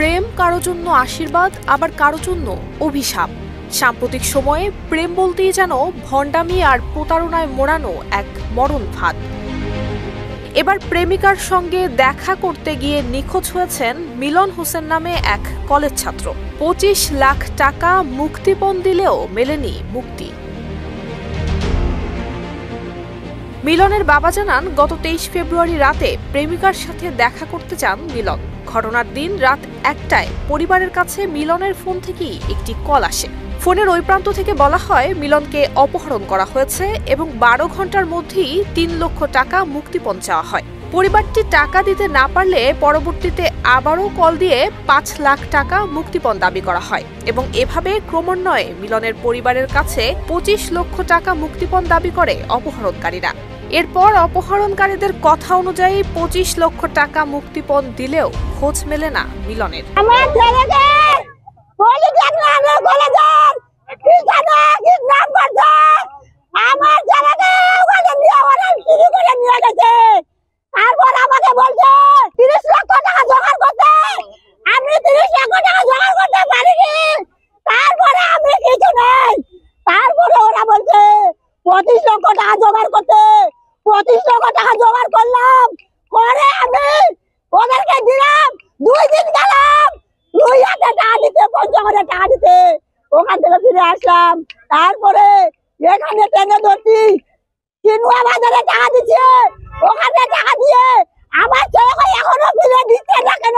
প্রেম কারো জন্য আশীর্বাদ, আবার কারো জন্য অভিশাপ। সাম্প্রতিক সময়ে প্রেম বলতেই যেন ভণ্ডামি আর প্রতারণায় মোড়ানো এক মরণ ফাঁদ। এবার প্রেমিকার সঙ্গে দেখা করতে গিয়ে নিখোঁজ হয়েছেন মিলন হোসেন নামে এক কলেজ ছাত্র। 25 লাখ টাকা মুক্তিপণ দিলেও মেলেনি মুক্তি। মিলনের বাবা জানান, গত 23 ফেব্রুয়ারি রাতে প্রেমিকার সাথে দেখা করতে যান মিলন। ঘটনার দিন রাত 1টায় পরিবারের কাছে মিলনের ফোন থেকেই একটি কল আসে। ফোনের ওই প্রান্ত থেকে বলা হয় মিলনকে অপহরণ করা হয়েছে এবং 12 ঘন্টার মধ্যেই 3 লক্ষ টাকা মুক্তিপণ চাওয়া হয়। পরিবারটি টাকা দিতে না পারলে পরবর্তীতে আবারও কল দিয়ে 5 লাখ টাকা মুক্তিপণ দাবি করা হয় এবং এভাবে ক্রমান্বয়ে মিলনের পরিবারের কাছে 25 লক্ষ টাকা মুক্তিপণ দাবি করে অপহরণকারীরা। এরপর অপহরণকারীদের কথা অনুযায়ী 25 লক্ষ টাকা মুক্তিপণ দিলেও খোঁজ মেলে না মিলনের। তারপর আমাকে বলছে 30 লক্ষ টাকা জোগাড় করতে। আমি 30 লক্ষ টাকা জোগাড় করতে পারিনি। তারপরে আমি কিছু নেই। তারপরে ওরা বলছে 25 লক্ষ টাকা জোগাড় করতে। 25 লক্ষ টাকা জোগাড় করলাম, পরে আমি ওদেরকে দিলাম। 2 দিন গেলাম লুইয়াতে টাকা দিতে, পঞ্চগড়ে টাকা দিতে। ওখান থেকে ফিরে আসলাম। তারপরে এখানে ট্রেনে ধরছি, কিনুয়া বাজারে টাকা দিচ্ছে। ওখানে টাকা দিয়ে আমার ছেলেকে এখনো ফিরে দিচ্ছে না কেন?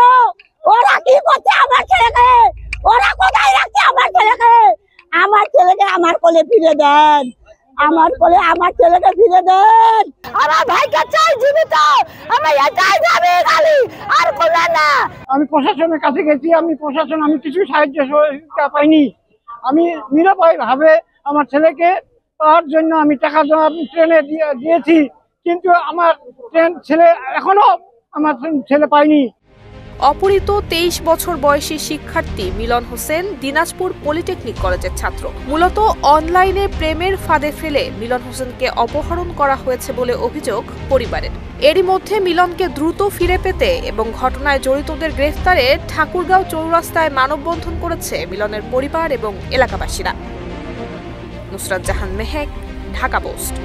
ওরা কি করছে আমার ছেলেকে? ওরা কোথায় রাখছে আমার ছেলেকে? আমার ছেলেকে আমার কোলে ফিরে দেন। আমার কোলে আমার ছেলেকে ফিরে দেন। আমার ভাইকে চাই জীবিত। আমি এটাই দাবি খালি, আর কোনো না। আমি প্রশাসনের কাছে গেছি, আমি কিছু সাহায্য সহযোগিতা পাইনি। আমি নিরুপায়ভাবে আমার ছেলেকে পাওয়ার জন্য আমি টাকা ট্রেনে দিয়েছি, কিন্তু আমার ছেলে এখনো আমার ছেলে পাইনি। অপহৃত 23 বছর বয়সী শিক্ষার্থী মিলন হোসেন দিনাজপুর পলিটেকনিক কলেজের ছাত্র। মূলত অনলাইনে প্রেমের ফাঁদে ফেলে মিলন হোসেনকে অপহরণ করা হয়েছে বলে অভিযোগ পরিবারের। এরই মধ্যে মিলনকে দ্রুত ফিরে পেতে এবং ঘটনায় জড়িতদের গ্রেফতারে ঠাকুরগাঁও চৌরাস্তায় মানববন্ধন করেছে মিলনের পরিবার এবং এলাকাবাসীরা। নুসরাত জাহান মেহেক, ঢাকা পোস্ট।